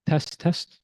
Test, test.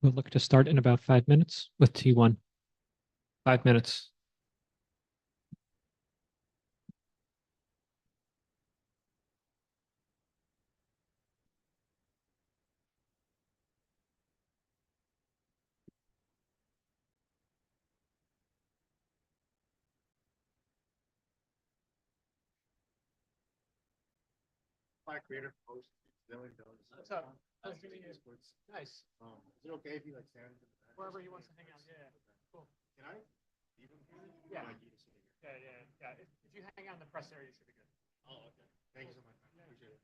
We'll look to start in about 5 minutes with T1. 5 minutes. My creator post. What's up? Nice to meet you. Nice. Is it okay if you like stand wherever he wants to hang out? Yeah. Cool. Can I leave him here? Yeah. Yeah. If you hang out in the press area, you should be good. Oh, okay. Thank you so much, man. Appreciate it.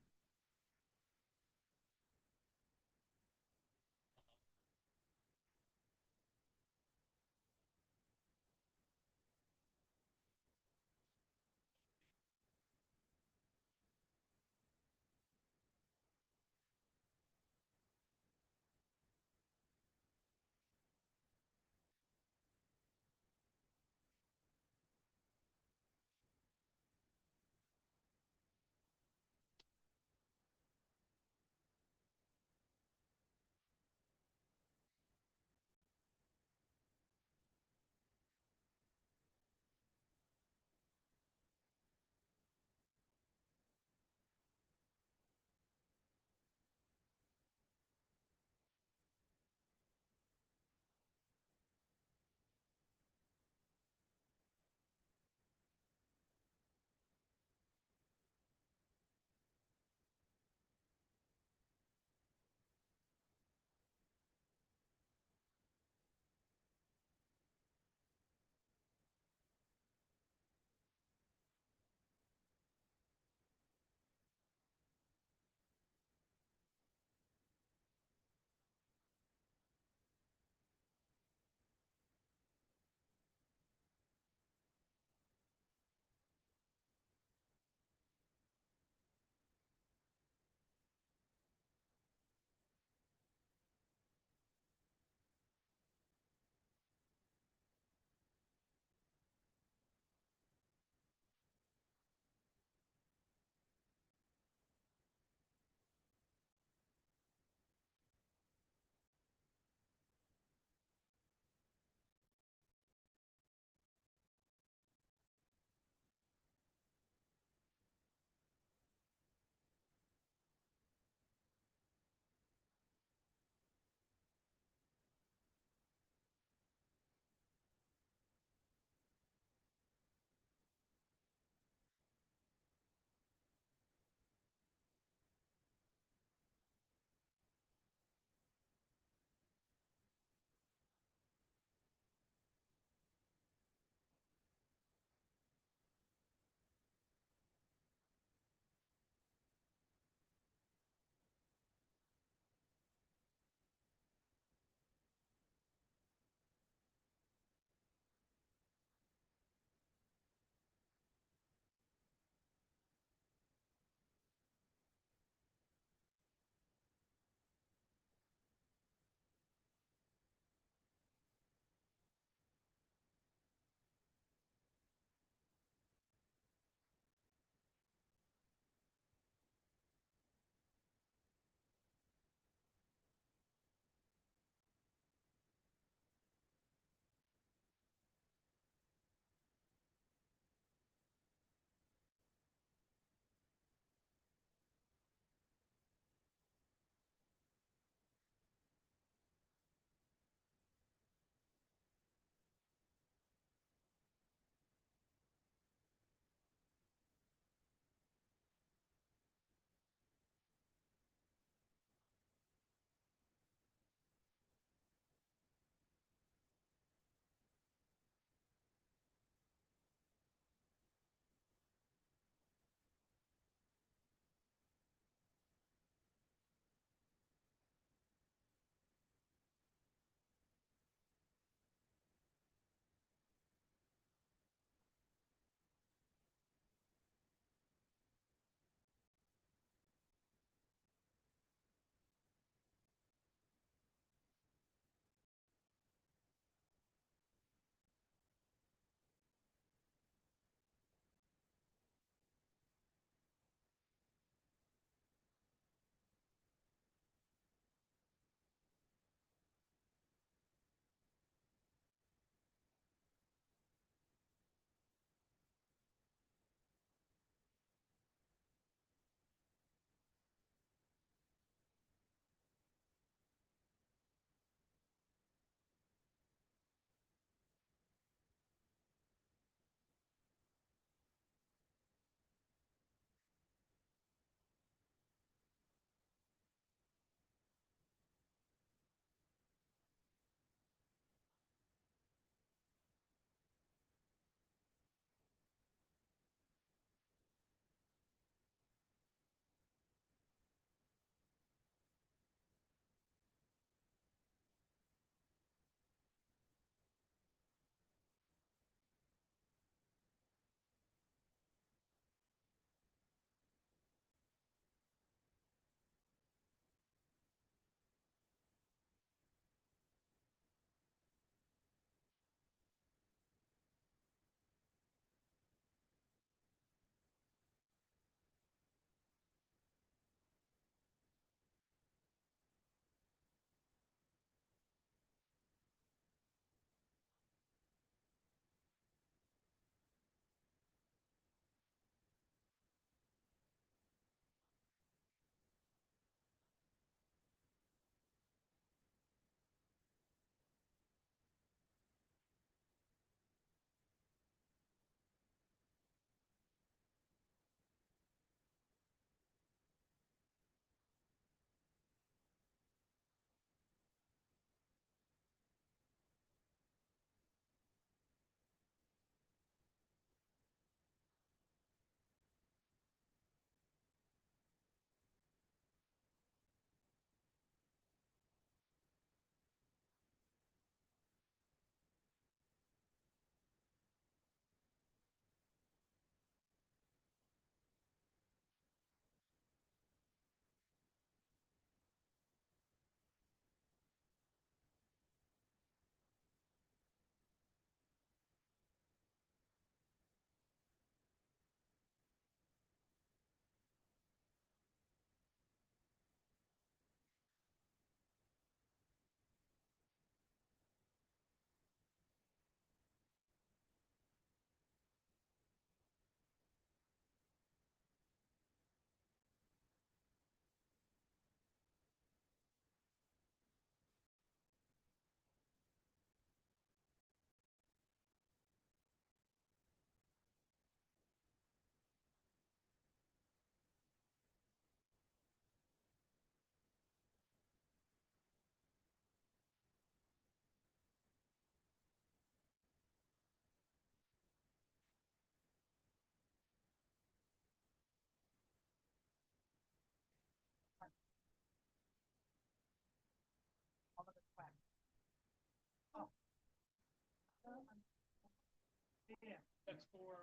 That's for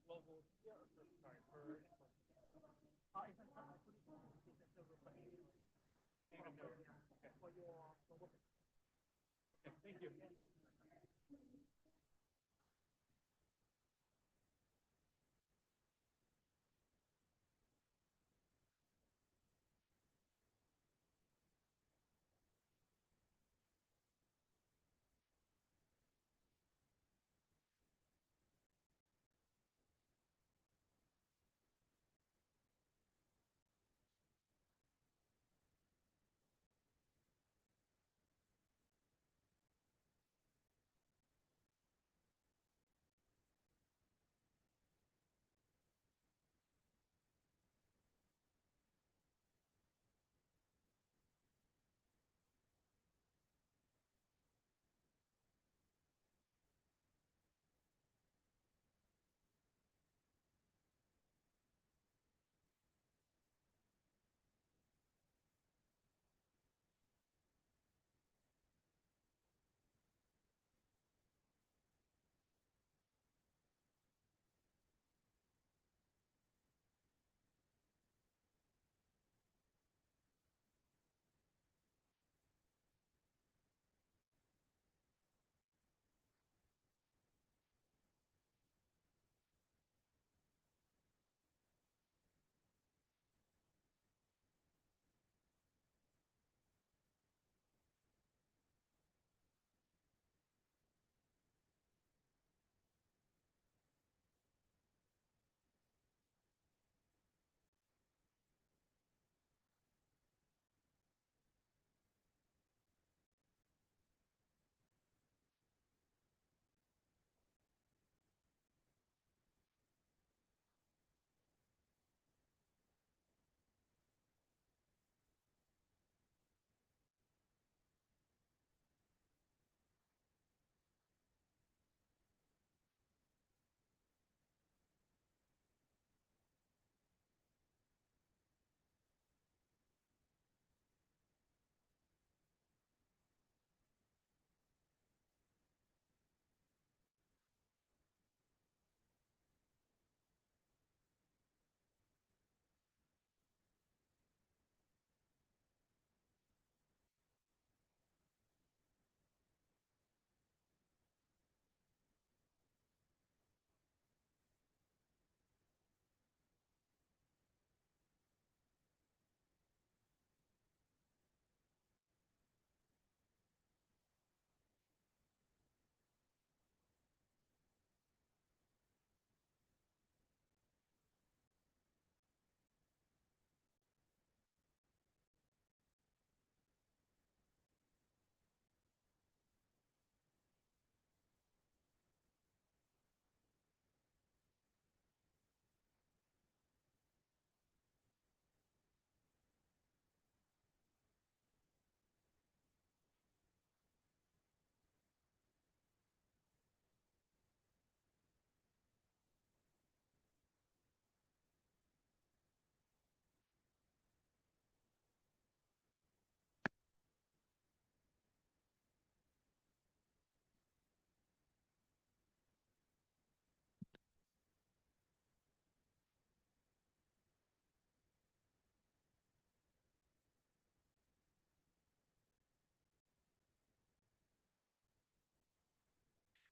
global. Yeah, sorry, for. Thank you.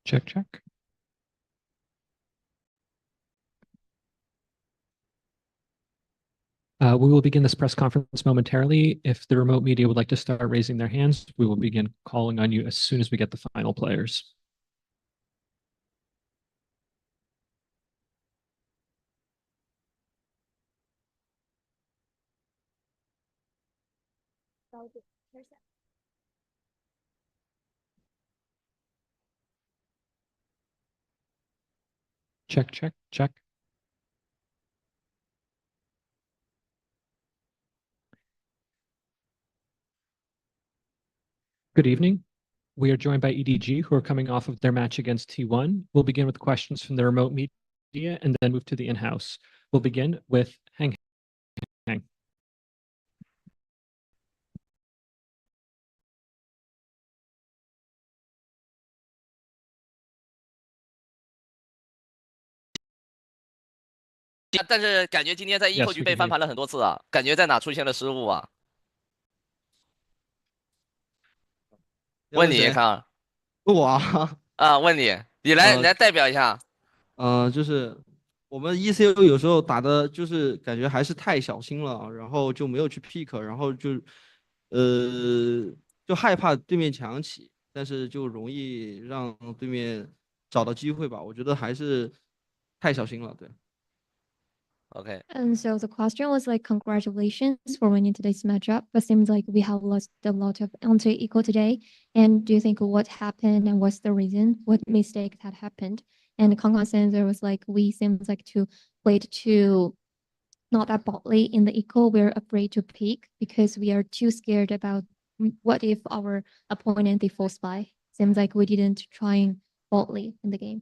Check, check. We will begin this press conference momentarily. If the remote media would like to start raising their hands, we will begin calling on you as soon as we get the final players. Check, check, check. Good evening. We are joined by EDG, who are coming off of their match against T1. We'll begin with questions from the remote media and then move to the in-house. We'll begin with Hang Hang. 但是感觉今天在 Yes, eco 局 we 被 can 翻 hear. 盘了很多次啊，感觉在哪出现了失误啊？问你，要问谁？看啊，我啊，问你，你呃来代表一下。就是我们 ECU 有时候打的就是感觉还是太小心了，然后就没有去 pick，然后就害怕对面强起，但是就容易让对面找到机会吧。我觉得还是太小心了，对。OK，And so the question was like, congratulations for winning today's matchup, but seems like we have lost a lot of anti-eco today. And do you think what happened and what's the reason? What mistake that happened? And the consensus was like, we seems like to played too not that boldly in the eco. We're afraid to pick because we are too scared about what if our opponent defaults by. Seems like we didn't try boldly in the game.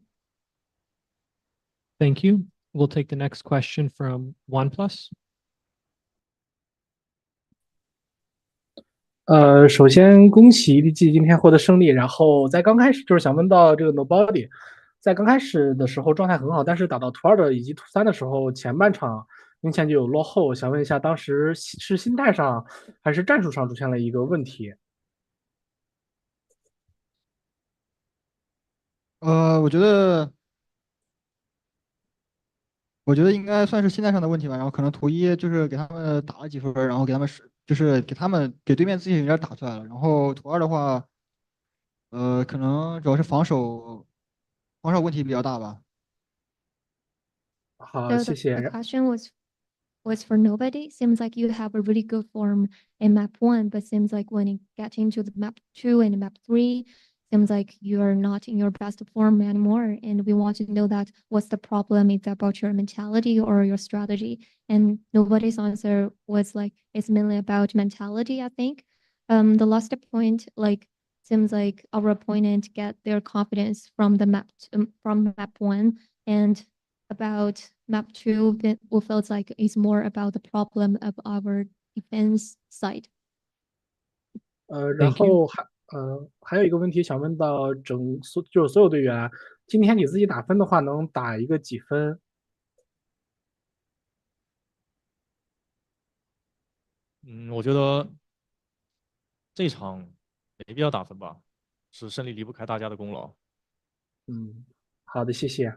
Thank you. We'll take the next question from OnePlus. 首先恭喜 EDG 今天获得胜利。然后在刚开始就是想问到这个 Nobody，在刚开始的时候状态很好，但是打到图2的以及图3的时候，前半场明显就有落后。想问一下，当时是心态上还是战术上出现了一个问题？我觉得应该算是心态上的问题吧。然后可能图一就是给他们打了几分，然后给他们就是给对面自己有点打出来了。然后图二的话，可能主要是防守问题比较大吧。好， So 谢谢。 the question was for nobody. Seems like you have a really good form in map 1, but seems like when you get into the map 2 and map 3, seems like you are not in your best form anymore. And we want to know that what's the problem? Is that about your mentality or your strategy? And nobody's answer was like it's mainly about mentality, I think. The last point, like seems like our opponent get their confidence from the from map 1, and about map 2, we felt like it's more about the problem of our defense side. 然 Thank you. 后还有一个问题想问到就是所有队员，今天你自己打分的话，能打一个几分？我觉得这场没必要打分吧，是胜利离不开大家的功劳。好的，谢谢。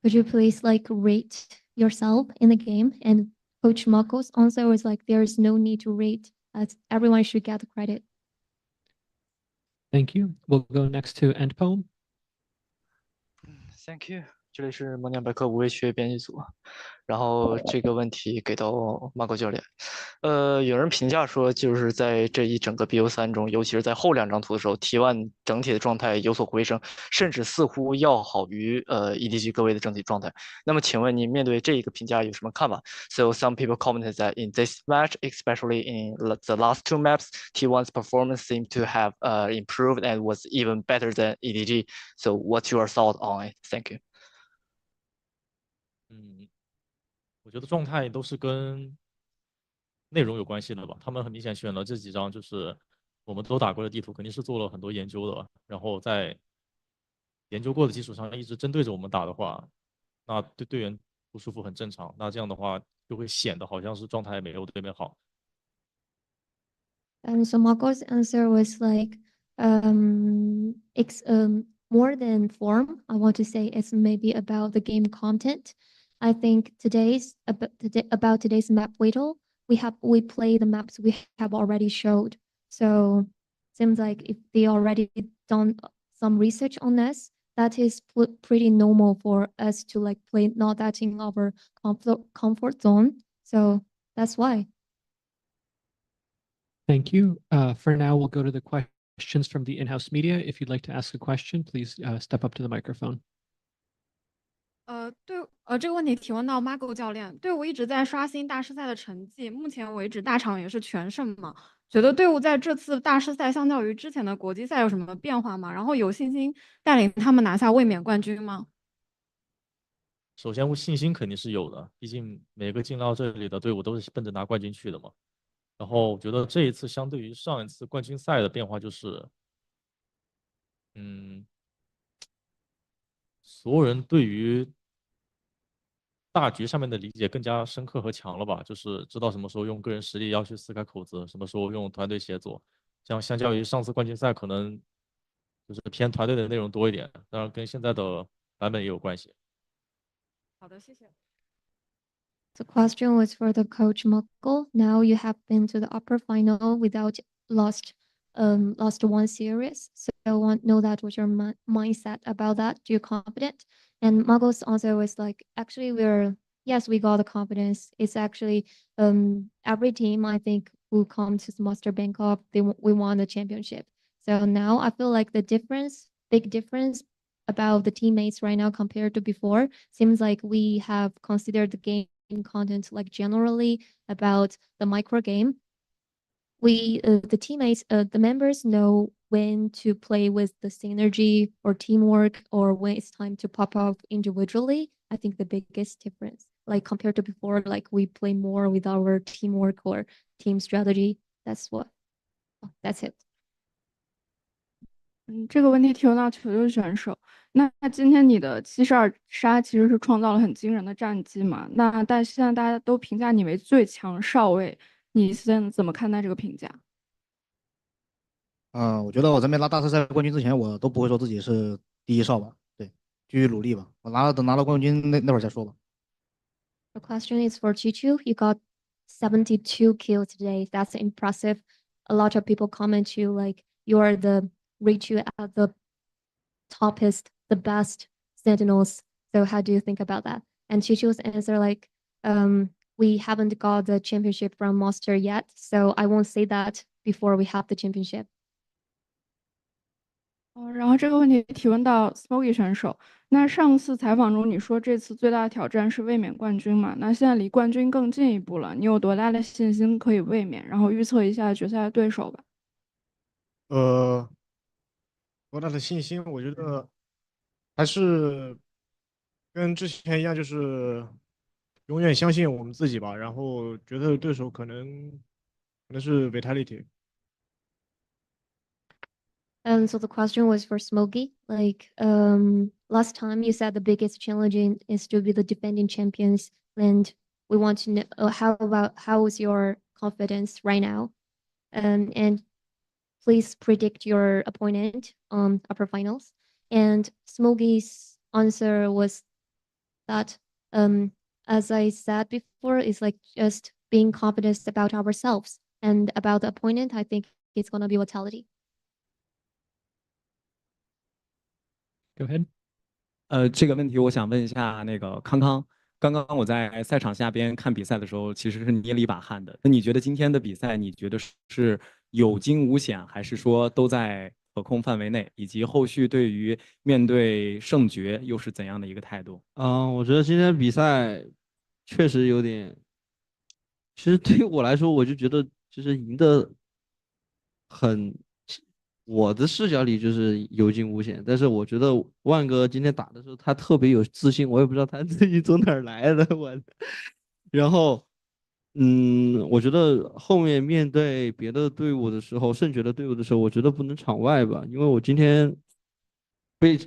Could you please like rate yourself in the game? And Coach Marco's answer was like, there's no need to rate, as everyone should get the credit. Thank you. We'll go next to End Poem. Thank you，这里是梦念百科无畏区编辑组。然后这个问题给到 Marco 教练。有人评价说，就是在这一整个 BO3中，尤其是在后2张图的时候，T1整体的状态有所回升，甚至似乎要好于EDG 各位的整体状态。那么，请问您面对这一个评价有什么看法？So some people commented that in this match, especially in the last 2 maps, T1's performance seemed to have improved and was even better than EDG. So what's your thought on it? Thank you. 我觉得状态都是跟内容有关系的吧。他们很明显选了这几张，就是我们都打过的地图，肯定是做了很多研究的。然后在研究过的基础上，一直针对着我们打的话，那对队员不舒服很正常。那这样的话，就会显得好像是状态没有对面好。And so Marco's answer was like, it's more than form. I want to say it's maybe about the game content. I think about today's map whittle, we play the maps we have already showed. So seems like if they already done some research on this, that is pretty normal for us to like play not that in our comfort zone. So that's why. Thank you. For now, we'll go to the questions from the in-house media. If you'd like to ask a question, please step up to the microphone. 这个问题提问到 Marco 教练，队伍一直在刷新大师赛的成绩，目前为止大场也是全胜嘛？觉得队伍在这次大师赛相较于之前的国际赛有什么变化吗？然后有信心带领他们拿下卫冕冠军吗？首先，信心肯定是有的，毕竟每个进到这里的队伍都是奔着拿冠军去的嘛。然后我觉得这一次相对于上一次冠军赛的变化就是，所有人对于大局上面的理解更加深刻和强了吧，就是知道什么时候用个人实力要去撕开口子，什么时候用团队协作。相较于上次冠军赛，可能就是偏团队的内容多一点，当然跟现在的版本也有关系。好的，谢谢。The question was for the coach Mokko. Now you have been to the upper final without lost one series. So I want to know that what's your mindset about that? Do you confident? And Mokko's answer was like, actually, yes, we got the confidence. It's actually every team I think who come to Master Bangkok, we won the championship. So now I feel like big difference about the teammates right now compared to before. Seems like we have considered the game content like generally about the micro game. We the teammates, the members know when to play with the synergy or teamwork or when it's time to pop up individually. I think the biggest difference, like compared to before, like we play more with our teamwork or team strategy. That's it. 这个问题提问到球球选手。那今天你的72杀其实是创造了很惊人的战绩嘛？但现在大家都评价你为最强少尉，你现在怎么看待这个评价？我觉得我在没拿大师赛冠军之前，我都不会说自己是第一少吧。对，继续努力吧。等拿到冠军那会儿再说吧。The question is for Chichu. You got 72 kills today. That's impressive. A lot of people comment you like you are reach you at the toppest, the best sentinels. So how do you think about that? And Chichu's answer like, we haven't got the championship from Master yet, so I won't say that before we have the championship. 然后这个问题提问到 Smoky 选手。那上次采访中你说这次最大的挑战是卫冕冠军嘛？那现在离冠军更进一步了，你有多大的信心可以卫冕？然后预测一下决赛的对手吧。多大的信心？我觉得还是跟之前一样，就是永远相信我们自己吧。然后觉得对手可能是 Vitality。So the question was for Smokey. Like last time you said the biggest challenge is to be the defending champions, and we want to know how is your confidence right now? And please predict your opponent on upper finals. And Smokey's answer was that as I said before, is like just being confident about ourselves and about the opponent. I think it's gonna be Vitality. Go ahead. 这个问题我想问一下那个康康。刚刚我在赛场下边看比赛的时候，其实是捏了一把汗的。那你觉得今天的比赛，你觉得是有惊无险，还是说都在可控范围内？以及后续对于面对胜决又是怎样的一个态度？我觉得今天比赛确实有点，其实对于我来说，我就觉得就是赢得很，我的视角里就是有惊无险。但是我觉得万哥今天打的时候，他特别有自信，我也不知道他自己从哪儿来的，我。然后，我觉得后面面对别的队伍的时候，胜决的队伍的时候，我觉得不能场外吧，因为我今天被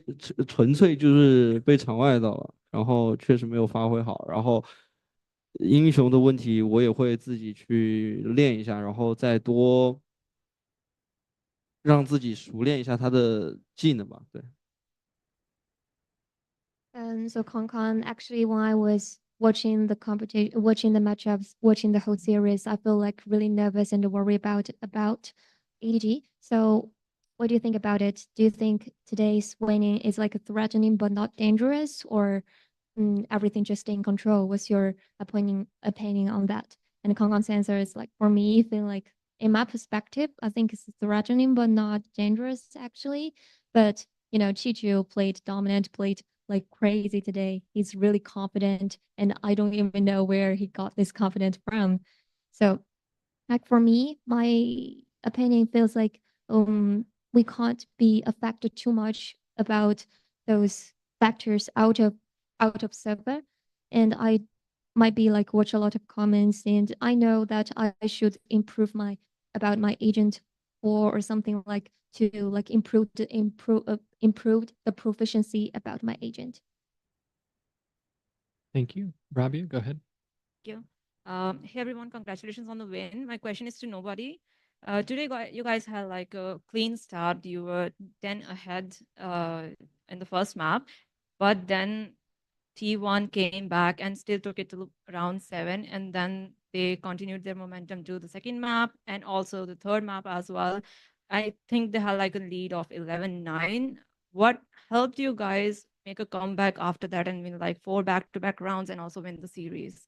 纯粹就是被场外到了，然后确实没有发挥好，然后英雄的问题我也会自己去练一下，然后再多让自己熟练一下他的技能吧。对。So Concon, actually, when I was watching the competition, watching the matchups, watching the whole series, I feel like really nervous and worried about EDG. So, what do you think about it? Do you think today's winning is like threatening but not dangerous, or everything just in control? What's your opinion on that? And Concon's answer is like, for me, I feel like in my perspective, I think it's threatening but not dangerous actually. But you know, Chichu played dominant, played like crazy today. He's really confident, and I don't even know where he got this confidence from. So, like for me, my opinion feels like we can't be affected too much about those factors out of server, and I might be like watch a lot of comments, and I know that I should improve my agent or something like to like improve the proficiency about my agent. Thank you. Rabia, go ahead. Thank you. Hey everyone, congratulations on the win. My question is to nobody. Today, you guys had like a clean start. You were 10 ahead in the first map, but then T1 came back and still took it to round 7, and then they continued their momentum to the second map and also the third map as well. I think they had like a lead of 11-9. What helped you guys make a comeback after that and win like 4 back-to-back rounds and also win the series?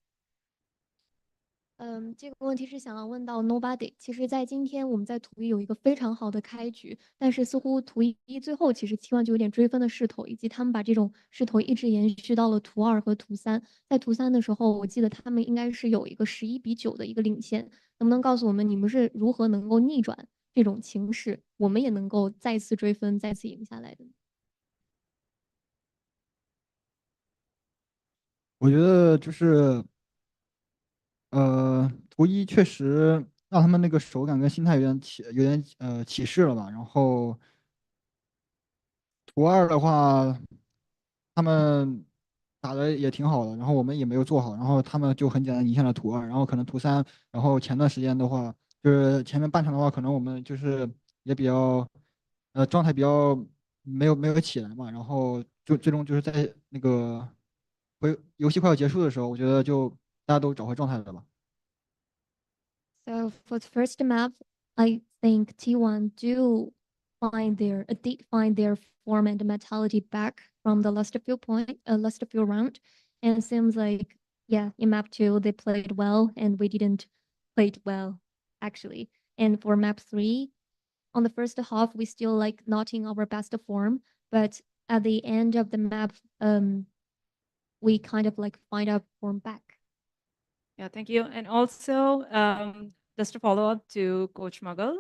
这个问题是想要问到 Nobody。其实，在今天我们在图一有一个非常好的开局，但是似乎图一最后其实T1就有点追分的势头，以及他们把这种势头一直延续到了图2和图3。在图3的时候，我记得他们应该是有一个11-9的一个领先，能不能告诉我们你们是如何能够逆转这种情势，我们也能够再次追分，再次赢下来的？我觉得就是图一确实让他们那个手感跟心态有点起势了吧。然后图二的话，他们打的也挺好的，然后我们也没有做好，然后他们就很简单赢下了图二。然后可能图三，然后前段时间的话，就是前面半场的话，可能我们就是也比较状态比较没有起来嘛，然后就最终就是在那个游戏快要结束的时候，我觉得就大家都找回状态了吧。So for the first map, I think T1 did find their form and mentality back from the last few round, and it seems like in map 2 they played well and we didn't play it well actually. And for map 3, on the first half we still like not in our best form, but at the end of the map, we kind of like find our form back. Yeah, thank you. And also, just to follow up to Coach Muggle,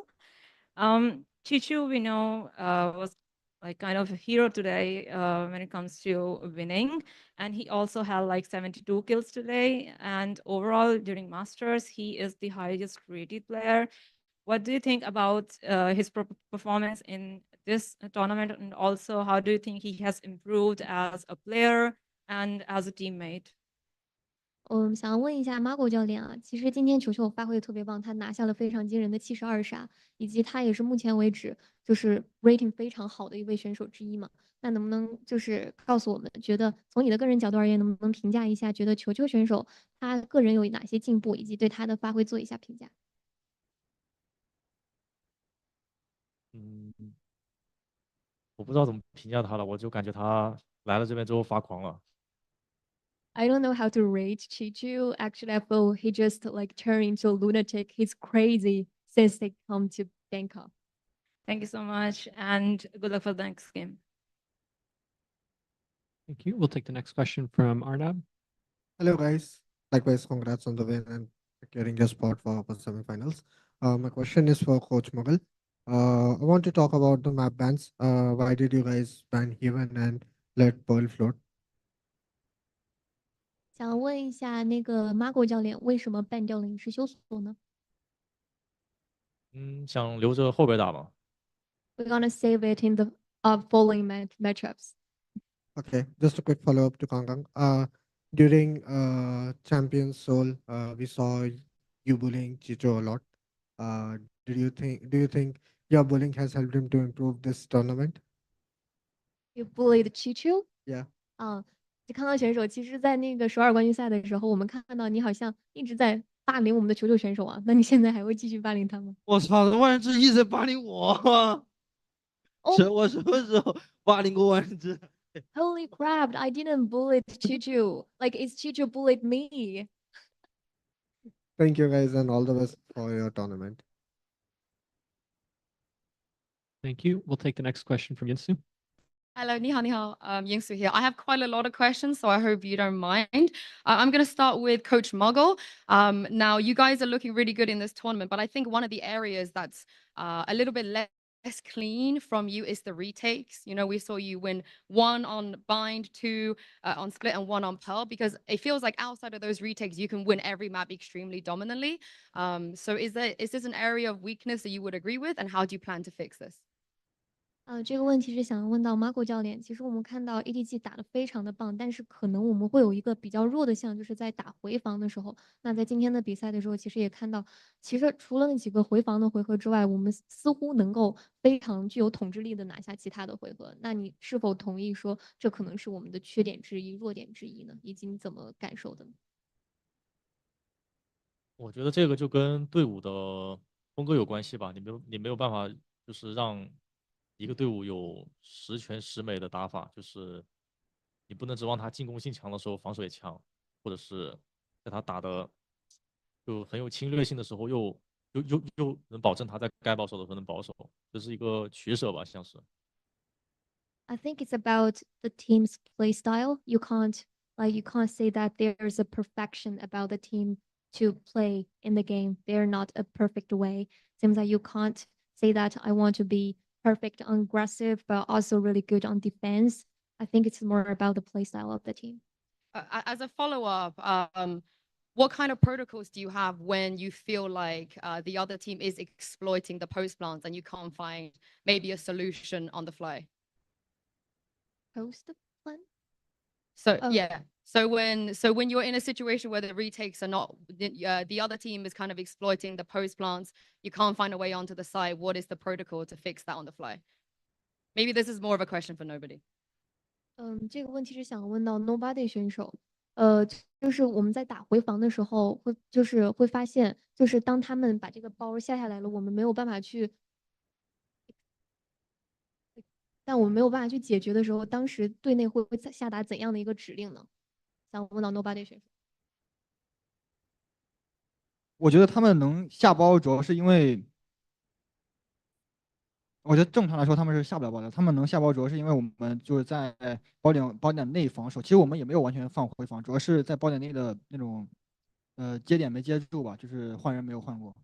Chichu, we know, was like kind of a hero today when it comes to winning. And he also had like 72 kills today. And overall, during Masters, he is the highest rated player. What do you think about his performance in this tournament? And also, how do you think he has improved as a player and as a teammate? 想要问一下 Margo 教练啊，其实今天球球发挥的特别棒，他拿下了非常惊人的72杀，以及他也是目前为止就是 rating 非常好的一位选手之一嘛。那能不能就是告诉我们，觉得从你的个人角度而言，能不能评价一下，觉得球球选手他个人有哪些进步，以及对他的发挥做一下评价？我不知道怎么评价他了，我就感觉他来了这边之后发狂了。I don't know how to rate Chichu. Actually, I feel he just like turned into a lunatic. He's crazy since they come to Bangkok. Thank you so much, and good luck for the next game. Thank you. We'll take the next question from Arnab. Hello, guys. Likewise, congrats on the win and securing your spot for semifinals. My question is for Coach Mughal. I want to talk about the map bans. Why did you guys ban Heaven and let Pearl float? 想问一下那个 Margo 教练，为什么ban掉了影视修索呢？想留着后边打吧。We're gonna save it in the following matchups. Okay, just a quick follow-up to Kangkang. During Champions Soul, we saw you bullying Chicho a lot. Do you think your bullying has helped him to improve this tournament? You bullied Chichu? Yeah. 康康选手，其实，在那个首尔冠军赛的时候，我们看到你好像一直在霸凌我们的球球选手啊，那你现在还会继续霸凌他吗？我操，万人之一直在霸凌我，我什么时候霸凌过万人之？Holy crap! I didn't bully Chichu. Like it's Chichu bullied me. Thank you guys and all the best for your tournament. Thank you. We'll take the next question from Yinsu. Hello, ni hao. Yingsu here. I have quite a lot of questions, so I hope you don't mind. I'm going to start with Coach Muggle. Now, you guys are looking really good in this tournament, but I think one of the areas that's a little bit less clean from you is the retakes. You know, we saw you win 1 on Bind, 2 on Split, and 1 on Pearl, because it feels like outside of those retakes, you can win every map extremely dominantly. So is this an area of weakness that you would agree with, and how do you plan to fix this? 这个问题是想问到 Marco 教练。其实我们看到 EDG 打得非常的棒，但是可能我们会有一个比较弱的项，就是在打回防的时候。那在今天的比赛的时候，其实也看到，其实除了那几个回防的回合之外，我们似乎能够非常具有统治力的拿下其他的回合。那你是否同意说这可能是我们的缺点之一、弱点之一呢？以及你怎么感受的呢？我觉得这个就跟队伍的风格有关系吧，你没有办法就是让一个队伍有十全十美的打法，就是你不能指望他进攻性强的时候防守也强，或者是在他打的就很有侵略性的时候又能保证他在该保守的时候能保守，这是一个取舍吧，像是。I think it's about the team's play style. You can't say that there's a perfection about the team to play in the game. They're not a perfect way. Seems like you can't say that I want to be perfect on aggressive, but also really good on defense. I think it's more about the play style of the team. As a follow-up, what kind of protocols do you have when you feel like the other team is exploiting the post plants and you can't find maybe a solution on the fly? Post plan? So Oh. yeah. So when you're in a situation where the retakes are not the other team is kind of exploiting the post plants, you can't find a way onto the side. What is the protocol to fix that on the fly? Maybe this is more of a question for nobody. 这个问题是想问到 Nobody 选手，就是我们在打回防的时候，会发现，就是当他们把这个包下来了，我们没有办法去，但我们没有办法去解决的时候，当时队内会下达怎样的一个指令呢？想问到 Nobody 选手。我觉得他们能下包，主要是因为我觉得正常来说他们是下不了包的。他们能下包，主要是因为我们就是在包点内防守。其实我们也没有完全放回防，主要是在包点内的那种接点没接住吧，就是换人没有换过。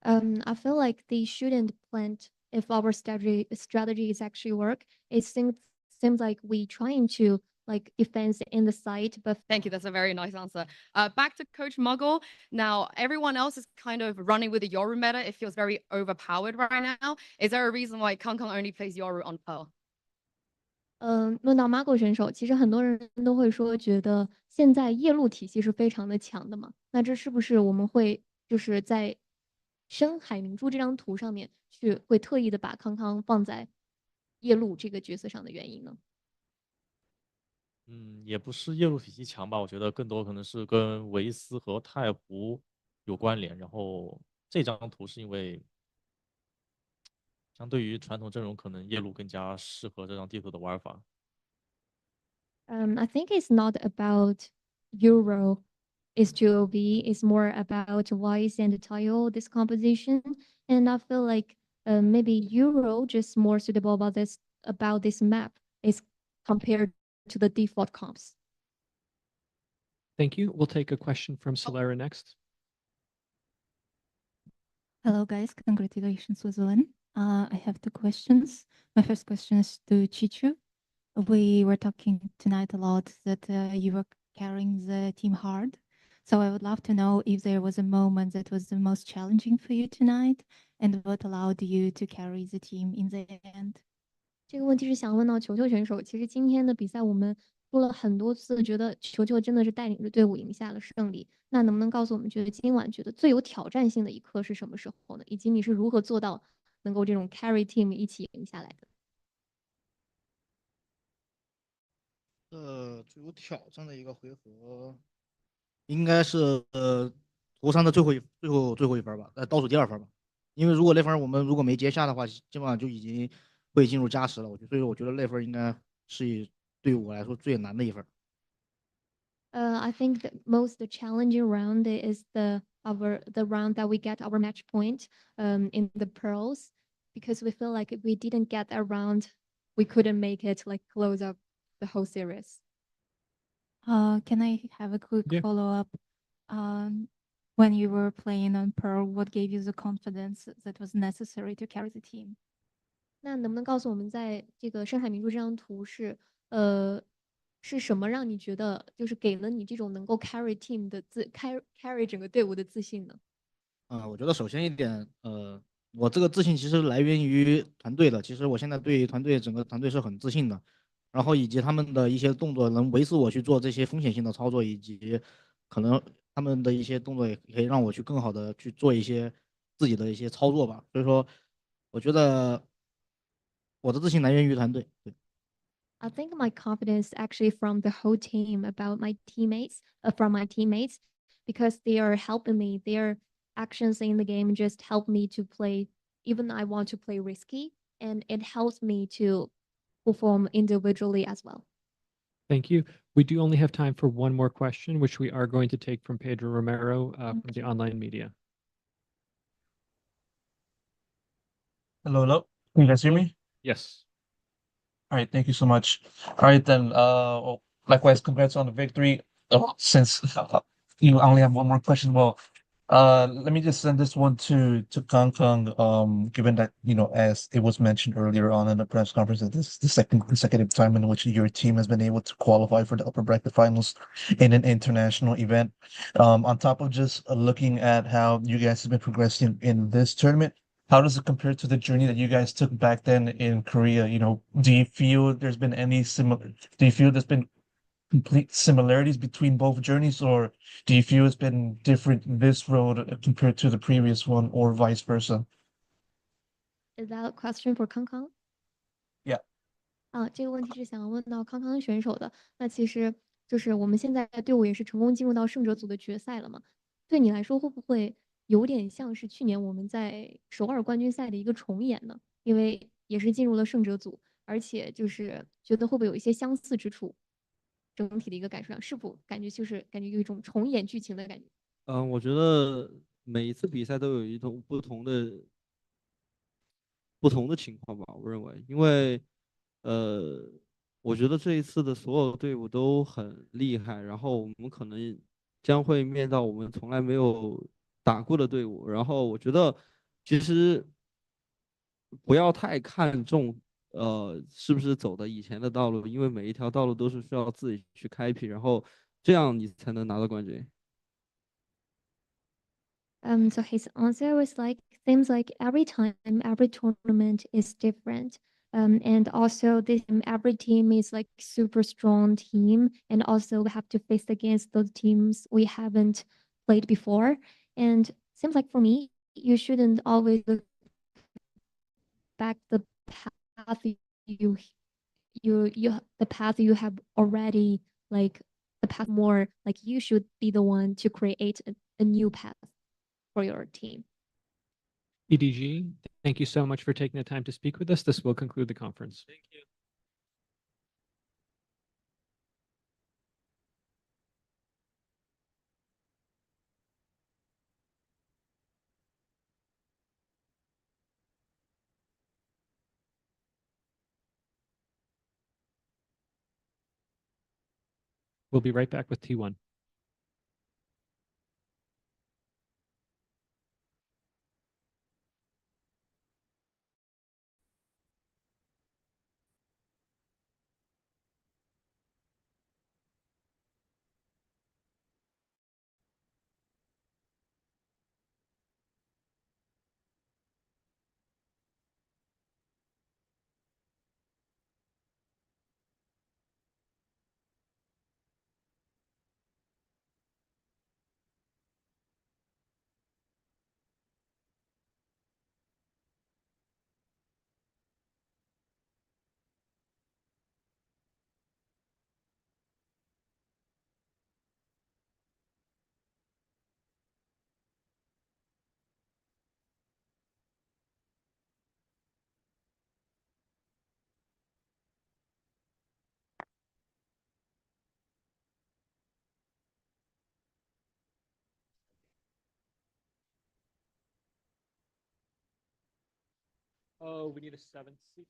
I feel like they shouldn't plant if our strategy is actually work. It seems like we trying to like defense in the side, but Thank you. That's a very nice answer. Back to Coach Muggle. Now, everyone else is kind of running with the Yoru meta. It feels very overpowered right now. Is there a reason why Kang Kang only plays Yoru on Pearl? 论到 Margo 选手，其实很多人都会说，觉得现在夜路体系是非常的强的嘛。那这是不是我们会就是在深海明珠这张图上面会特意的把康康放在夜路这个角色上的原因呢？也不是夜路体系强吧，我觉得更多可能是跟维斯和太湖有关联。然后这张图是因为相对于传统阵容，可能夜路更加适合这张地图的玩法。I think it's not about Euro is 2OB. It's more about Wise and Tile, this composition. And I feel like maybe Euro just more suitable about this map is compared to the default comps. Thank you. We'll take a question from Solera next. Hello, guys. Congratulations with the win. I have two questions. My first question is to Chichu. We were talking tonight a lot that you were carrying the team hard. So I would love to know if there was a moment that was the most challenging for you tonight and what allowed you to carry the team in the end. 这个问题是想问到球球选手。其实今天的比赛我们输了很多次，觉得球球真的是带领着队伍赢下了胜利。那能不能告诉我们，觉得今晚觉得最有挑战性的一刻是什么时候呢？以及你是如何做到能够这种 carry team 一起赢下来的？最有挑战的一个回合，应该是图3的最后一分吧，倒数第2分吧。因为如果那分我们如果没接下的话，基本上就已经会进入加时了。所以我觉得那分应该是对我来说最难的一分。I think the most challenging round is the round that we get our match point in the pearls, because we feel like if we didn't get that round, we couldn't make it like close up the whole series. Can I have a quick follow-up? When you were playing on Pearl, what gave you the confidence that was necessary to carry the team? 那能不能告诉我们，在这个深海明珠这张图是什么让你觉得就是给了你这种能够 carry team 的carry 整个队伍的自信呢？我觉得首先一点，我这个自信其实来源于团队的。其实我现在对整个团队是很自信的，然后以及他们的一些动作能维持我去做这些风险性的操作，以及可能他们的一些动作也可以让我去更好的去做一些自己的一些操作吧。所以说，我觉得我的自信来源于团队。对。I think my confidence actually from the whole team about my teammates, from my teammates, because they are helping me. Their actions in the game just help me to play, even I want to play risky, and it helps me to perform individually as well. Thank you. We do only have time for one more question, which we are going to take from Pedro Romero from the online media. Hello, hello. Can you guys hear me? Yes. All right, thank you so much. All right then. Well, likewise, congrats on the victory. Since you only have one more question, well, let me just send this one to Kang Kang. Given that as it was mentioned earlier on in the press conference, that this is the second consecutive time in which your team has been able to qualify for the upper bracket finals in an international event. On top of just looking at how you guys have been progressing in this tournament, how does it compare to the journey that you guys took back then in Korea? Do you feel there's been any similar? Do you feel there's been complete similarities between both journeys, or do you feel it's been different this road compared to the previous one, or vice versa? Is that a question for Kang Kang? Yeah. 这个问题是想要问到康康选手的。那其实就是我们现在队伍也是成功进入到胜者组的决赛了嘛？对你来说会不会有点像是去年我们在首尔冠军赛的一个重演呢？因为也是进入了胜者组，而且就是觉得会不会有一些相似之处？整体的一个感受上，是否感觉有一种重演剧情的感觉？我觉得每一次比赛都有一种不同的情况吧，我认为，因为我觉得这一次的所有队伍都很厉害，然后我们可能将会面到我们从来没有打过的队伍，然后我觉得其实不要太看重是不是走的以前的道路，因为每一条道路都是需要自己去开辟，然后这样你才能拿到冠军。So his answer was like, seems like every time, every tournament is different. And also this every team is like super strong team, and also we have to face against those teams we haven't played before. And seems like for me, you shouldn't always look back the path you the path you have already, like the path more like you should be the one to create a new path for your team. EDG, thank you so much for taking the time to speak with us. This will conclude the conference. Thank you. We'll be right back with T1. Oh, we need a 7th seat.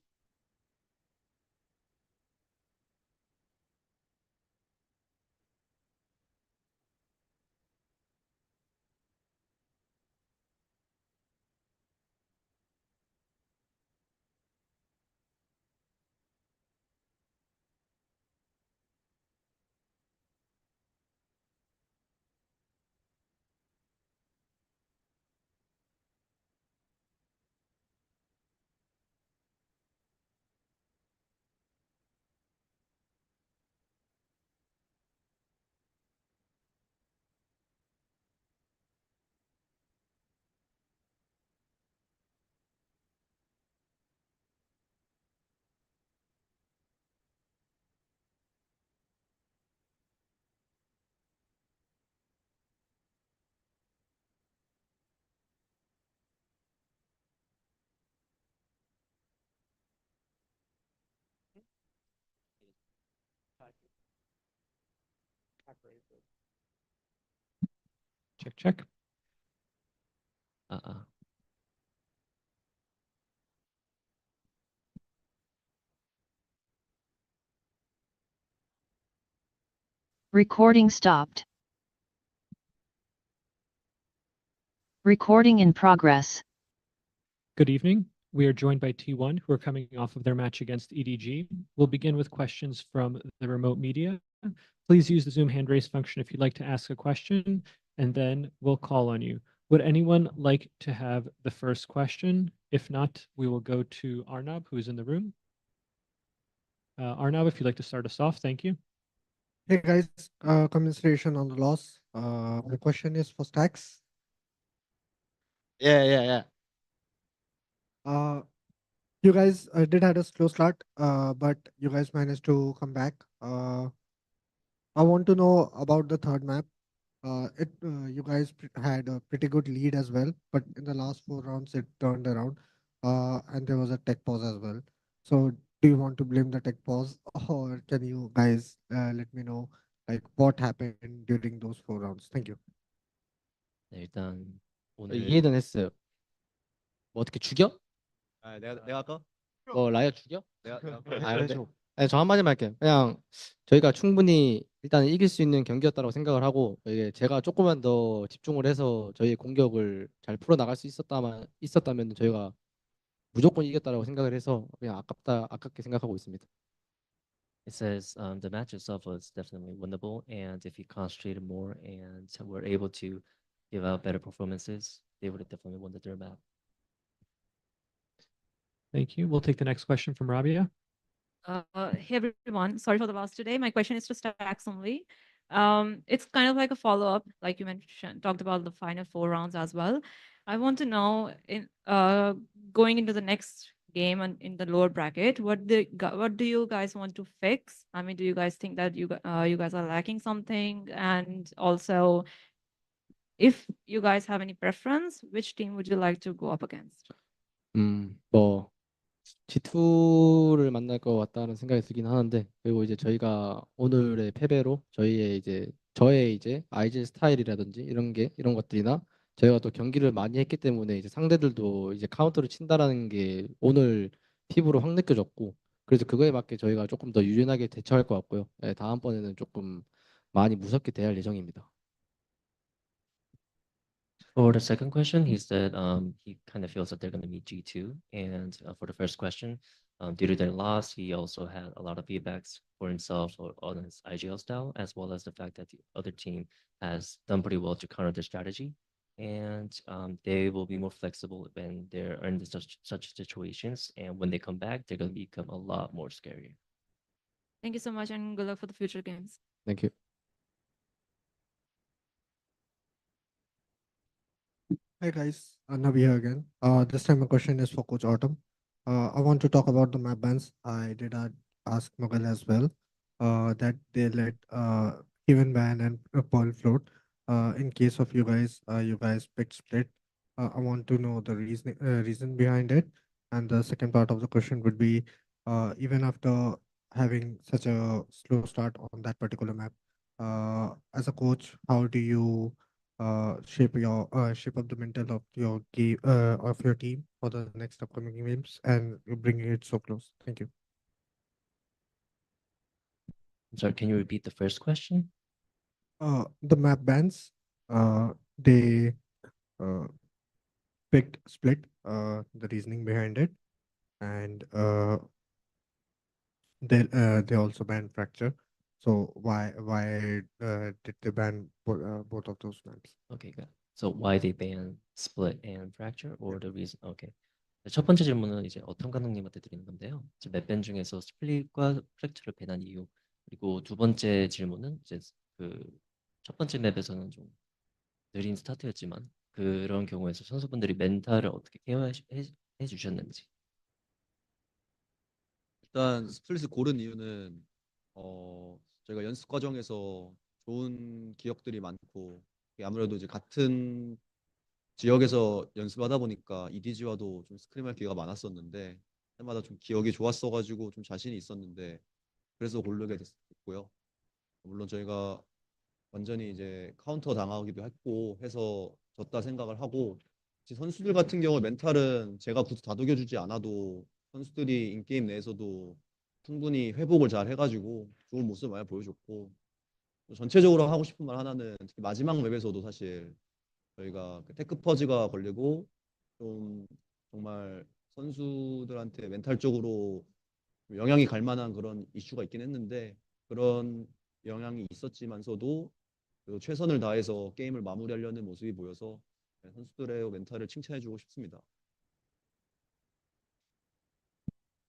Check, check. Recording stopped. Recording in progress. Good evening. We are joined by T1, who are coming off of their match against EDG. We'll begin with questions from the remote media. Please use the Zoom hand raise function if you'd like to ask a question, and then we'll call on you. Would anyone like to have the first question? If not, we will go to Arnab, who's in the room. Arnab, if you'd like to start us off, thank you. Hey guys, commiseration on the loss. My question is for Stacks. Yeah. You guys did had a slow start, but you guys managed to come back. I want to know about the third map. You guys had a pretty good lead as well, but in the last 4 rounds it turned around, and there was a tech pause as well. So, do you want to blame the tech pause, or can you guys let me know like what happened during those 4 rounds? Thank you. 네, 일단 오늘 이해는 했어요. 뭐 어떻게 죽여? 내가 할까? 뭐 라이어 죽여? 내가 근데 아니, 저 한마디만 할게요. 그냥 저희가 충분히 일단 이길 수 있는 경기였다고 생각을 하고 이게 제가 조금만 더 집중을 해서 저희 공격을 잘 풀어 나갈 수 있었다면 저희가 무조건 이겼다라고 생각을 해서 그냥 아깝게 생각하고 있습니다. It says the match itself was definitely winnable, and if he concentrated more and were able to give out better performances, they would have definitely won the third map. Thank you. We'll take the next question from Rabia. Hey everyone, sorry for the loss today. My question is to Stacks only. It's kind of like a follow-up, like you mentioned, talked about the final 4 rounds as well. I want to know, in going into the next game and in the lower bracket, what do you guys want to fix? I mean, do you guys think that you guys are lacking something? And also, if you guys have any preference, which team would you like to go up against? 뭐 G2를 만날 것 같다는 생각이 들긴 하는데 그리고 이제 저희가 오늘의 패배로 저의 이제 IG 스타일이라든지 이런 것들이나 저희가 또 경기를 많이 했기 때문에 이제 상대들도 이제 카운터를 친다라는 게 오늘 피부로 확 느껴졌고 그래서 그거에 맞게 저희가 조금 더 유연하게 대처할 것 같고요. 네, 다음번에는 조금 많이 무섭게 대할 예정입니다. For the second question, he said he kind of feels that they're going to meet G2. And for the first question, due to their loss, he also had a lot of feedbacks for himself on his IGL style, as well as the fact that the other team has done pretty well to counter their strategy. And they will be more flexible when they're in such situations. And when they come back, they're going to become a lot more scarier. Thank you so much, and good luck for the future games. Thank you. Hi guys, Navi here again. This time my question is for Coach Autumn. I want to talk about the map bans. I did ask Mughal as well that they let Kevin ban and Pearl float. In case of you guys picked split. I want to know the reason behind it. And the second part of the question would be, even after having such a slow start on that particular map, as a coach, how do you shape up the mental of your game of your team for the next upcoming games and bringing it so close? Thank you. I'm sorry, can you repeat the first question? The map bans, they picked split, the reasoning behind it, and they also banned fracture. So why did they ban both of those maps? Okay, got it. So why they ban split and fracture, or the reason? Okay. 첫 번째 질문은 이제 어떤 감독님한테 드리는 건데요. 맵밴 중에서 스플릿과 프랙처를 밴한 이유, 그리고 두 번째 질문은 이제 그 첫 번째 맵에서는 좀 느린 스타트였지만 그런 경우에서 선수분들이 멘탈을 어떻게 케어해 주셨는지. 일단 스플릿을 고른 이유는 저희가 연습 과정에서 좋은 기억들이 많고 아무래도 이제 같은 지역에서 연습하다 보니까 EDG와도 좀 스크림할 기회가 많았었는데 때마다 좀 기억이 좋았어가지고 좀 자신이 있었는데 그래서 고르게 됐고요. 물론 저희가 완전히 이제 카운터 당하기도 했고 해서 졌다 생각을 하고 선수들 같은 경우 멘탈은 제가 굳이 다독여주지 않아도 선수들이 인게임 내에서도 충분히 회복을 잘 해가지고 좋은 모습 많이 보여줬고 전체적으로 하고 싶은 말 하나는 특히 마지막 맵에서도 사실 저희가 그 테크 퍼즈가 걸리고 좀 정말 선수들한테 멘탈적으로 영향이 갈 만한 그런 이슈가 있긴 했는데 그런 영향이 있었지만서도 그래도 최선을 다해서 게임을 마무리하려는 모습이 보여서 선수들의 멘탈을 칭찬해주고 싶습니다.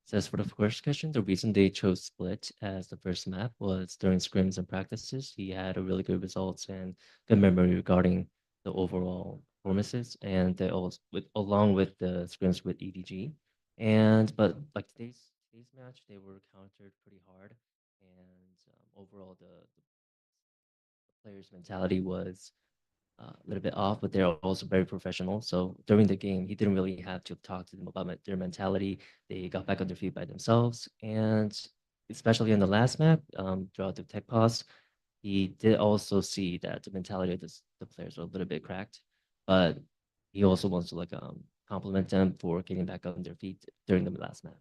So as for the first question, the reason they chose Split as the first map was during scrims and practices. He had a really good results and good memory regarding the overall performances, and they also along with the scrims with EDG. But like today's match, they were countered pretty hard, and overall the players' mentality was a little bit off, but they're also very professional. So during the game, he didn't really have to talk to them about their mentality. They got back on their feet by themselves. And especially in the last map, throughout the tech pause, he did also see that the mentality of the players were a little bit cracked. But he also wants to compliment them for getting back on their feet during the last map.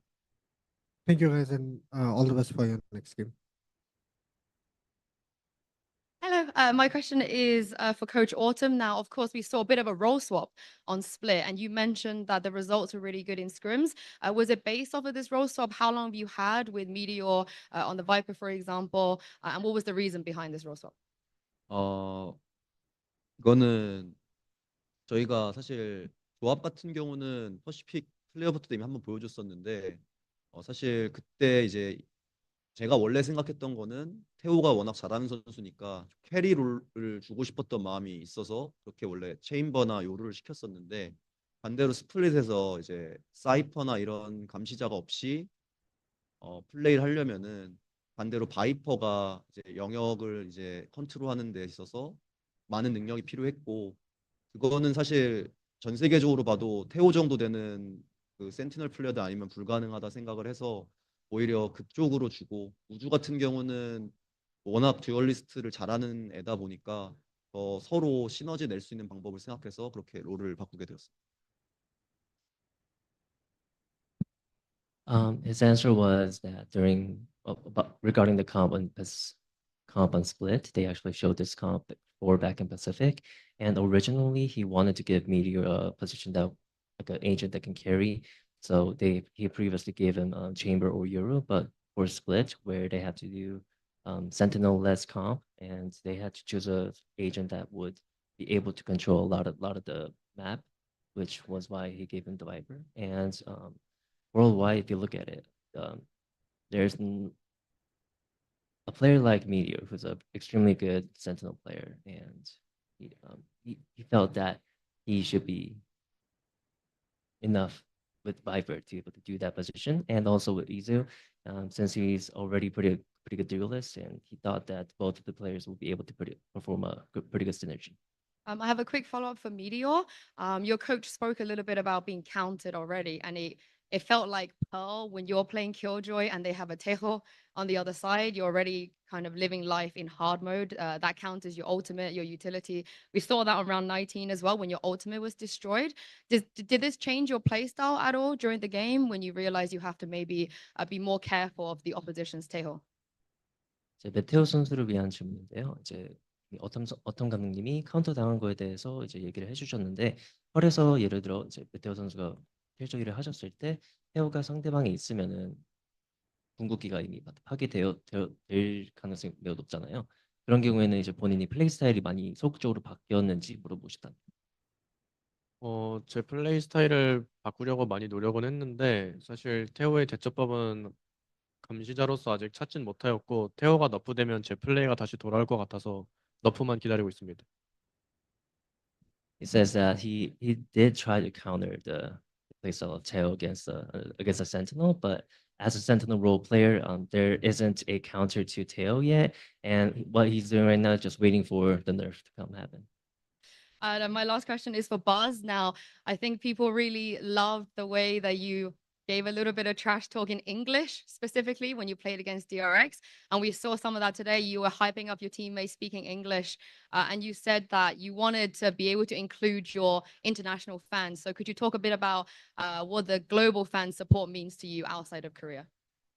Thank you guys, and all the best for your next game. Hello, my question is for Coach Autumn. Now, of course, we saw a bit of a role swap on Split, and you mentioned that the results were really good in scrims. Was it based off of this role swap? How long have you had with Meteor on the Viper, for example? And what was the reason behind this role swap? 이거는 저희가 사실 조합 같은 경우는 퍼시픽 플레이어부터 이미 한번 보여줬었는데 사실 그때 이제 제가 원래 생각했던 거는 태호가 워낙 잘하는 선수니까 캐리 롤을 주고 싶었던 마음이 있어서 그렇게 원래 체인버나 요루를 시켰었는데 반대로 스플릿에서 이제 사이퍼나 이런 감시자가 없이 플레이를 하려면은 반대로 바이퍼가 이제 영역을 이제 컨트롤하는 데 있어서 많은 능력이 필요했고 그거는 사실 전 세계적으로 봐도 태호 정도 되는 그 센티널 플레이어도 아니면 불가능하다 생각을 해서 오히려 그쪽으로 주고 우주 같은 경우는 워낙 듀얼리스트를 잘하는 애다 보니까 서로 시너지 낼 수 있는 방법을 생각해서 그렇게 롤을 바꾸게 되었습니다. His answer was that regarding the comp on Split, they actually showed this comp for back in Pacific, and originally he wanted to give Meteor a position that like an agent that can carry. So he previously gave him Chamber or Euro, but for Split where they had to do Sentinel less comp, and they had to choose a agent that would be able to control a lot of the map, which was why he gave him the Viper. And worldwide, if you look at it, there's a player like Meteor, who's an extremely good Sentinel player, and he felt that he should be enough with Viper to be able to do that position, and also with Izu, since he's already pretty good duelist, and he thought that both of the players will be able to perform a pretty good synergy. I have a quick follow-up for Meteor. Your coach spoke a little bit about being counted already, and it felt like Pearl when you're playing Killjoy and they have a Tejo on the other side, you're already kind of living life in hard mode. That counts as your ultimate, your utility. We saw that on round 19 as well when your ultimate was destroyed. Did this change your playstyle at all during the game when you realized you have to maybe be more careful of the opposition's Tejo? 메테오 선수를 위한 질문인데요. 이제 어떤 감독님이 카운터 당한 거에 대해서 이제 얘기를 해주셨는데 펄에서 예를 들어 이제 메테오 선수가 킬조이를 하셨을 때 태호가 상대방에 있으면은 궁극기가 이미 파괴될 가능성이 매우 높잖아요. 그런 경우에는 이제 본인이 플레이 스타일이 많이 소극적으로 바뀌었는지 물어보시다. 제 플레이 스타일을 바꾸려고 많이 노력은 했는데 사실 태호의 대처법은 감시자로서 아직 찾진 못하였고 태호가 너프되면 제 플레이가 다시 돌아올 것 같아서 너프만 기다리고 있습니다. He says that he did try to counter the playstyle of Teo against a Sentinel, but as a Sentinel role player, there isn't a counter to Teo yet, and what he's doing right now is just waiting for the nerf to come happen. My last question is for Buzz. Now, I think people really loved the way that you gave a little bit of trash talk in English, specifically when you played against DRX. And we saw some of that today. You were hyping up your teammates speaking English, and you said that you wanted to be able to include your international fans. So could you talk a bit about what the global fan support means to you outside of Korea?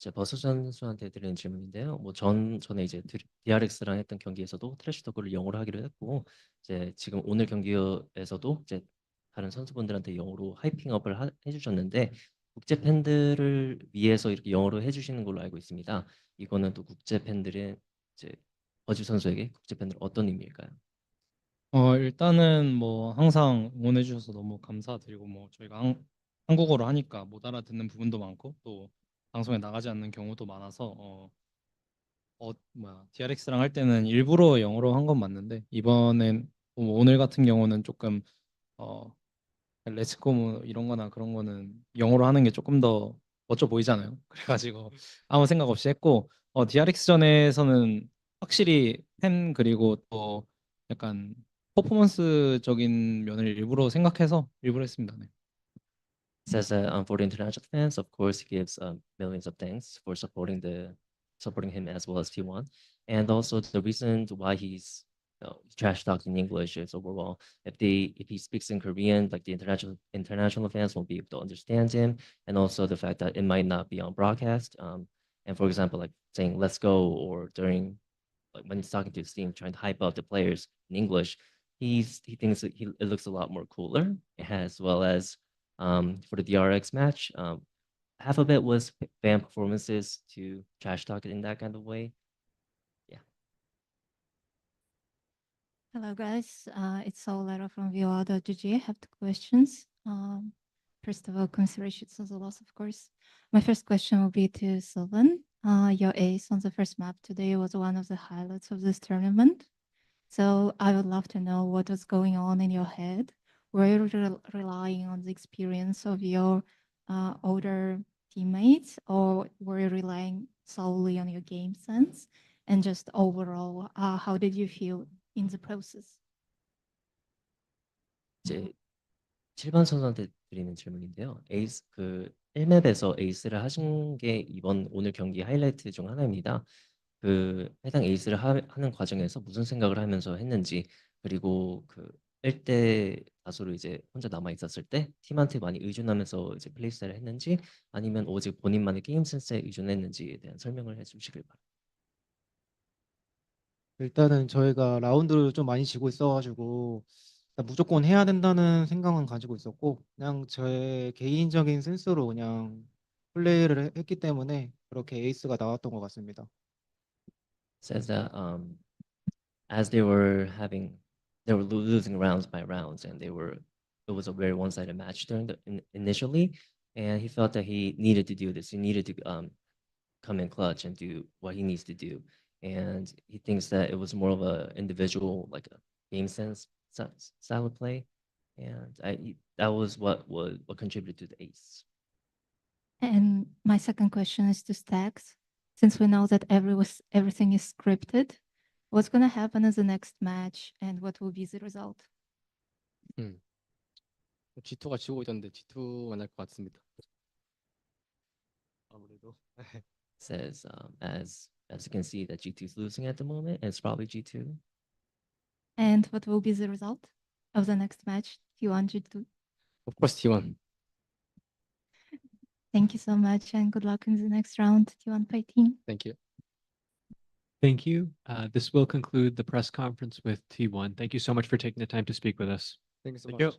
제 버스 선수한테 드리는 질문인데요. 전에 이제 DRX랑 했던 경기에서도 트래시 토크를 영어로 하기로 했고, 이제 지금 오늘 경기에서도 이제 다른 선수분들한테 영어로 하이핑업을 해주셨는데, 국제 팬들을 위해서 이렇게 영어로 해주시는 걸로 알고 있습니다. 이거는 또 국제 팬들의 이제 버즈 선수에게 국제 팬들 어떤 의미일까요? 일단은 뭐 항상 응원해 주셔서 너무 감사드리고, 뭐 저희가 한국어로 하니까 못 알아듣는 부분도 많고 또 방송에 나가지 않는 경우도 많아서 DRX랑 할 때는 일부러 영어로 한 건 맞는데, 이번엔 오늘 같은 경우는 조금 렛츠고 뭐 이런 거나 그런 거는 영어로 하는 게 조금 더 멋져 보이잖아요. 그래가지고 아무 생각 없이 했고, DRX전에서는 확실히 팬 그리고 또 약간 퍼포먼스적인 면을 일부러 생각해서 일부러 했습니다. 네. Says that for the international fans, of course, he gives millions of thanks for supporting him as well as T1, and also the reason why he's trash talking in English is overall if he speaks in Korean, like the international fans won't be able to understand him, and also the fact that it might not be on broadcast. And for example, like saying "let's go" or during like when he's talking to his team, trying to hype up the players in English, he thinks that it looks a lot more cooler, as well as for the DRX match. Half of it was fan performances to trash talk it in that kind of way. Yeah. Hello guys, it's Lara from VALORANT. I have 2 questions. First of all, congratulations on the loss, of course. My first question will be to Sylvan. Your ace on the first map today was one of the highlights of this tournament. So I would love to know what was going on in your head. Were you relying on the experience of your older teammates, or were you relying solely on your game sense? And just overall, how did you feel in the process? 이제 7번 선수한테 드리는 질문인데요. 1맵에서 에이스를 하신 게 오늘 경기 하이라이트 중 하나입니다. 해당 에이스를 하는 과정에서 무슨 생각을 하면서 했는지, 그리고 1대 다수로 이제 혼자 남아 있었을 때 팀한테 많이 의존하면서 이제 플레이 스타일을 했는지, 아니면 오직 본인만의 게임 센스에 의존했는지에 대한 설명을 해주시길 바랍니다. 일단은 저희가 라운드를 좀 많이 지고 있어가지고 무조건 해야 된다는 생각은 가지고 있었고, 그냥 저의 개인적인 센스로 그냥 플레이를 했기 때문에 그렇게 에이스가 나왔던 것 같습니다. Says that as they were losing rounds by rounds, and it was a very one-sided match initially, and he felt that he needed to do this. He needed to come in clutch and do what he needs to do, and he thinks that it was more of a individual, like a game sense style of play, and that was what contributed to the ace. And my second question is to Stacks. Since we know that everything is scripted, what's going to happen in the next match and what will be the result? G2가 지고 있던데 G2 만날 것 같습니다. 아무래도. Says as you can see that G2 is losing at the moment, and it's probably G2. And what will be the result of the next match, T1, G2? Of course T1. Thank you so much and good luck in the next round, T1 Fight Team. Thank you. Thank you. This will conclude the press conference with T1. Thank you so much for taking the time to speak with us. Thank you so much.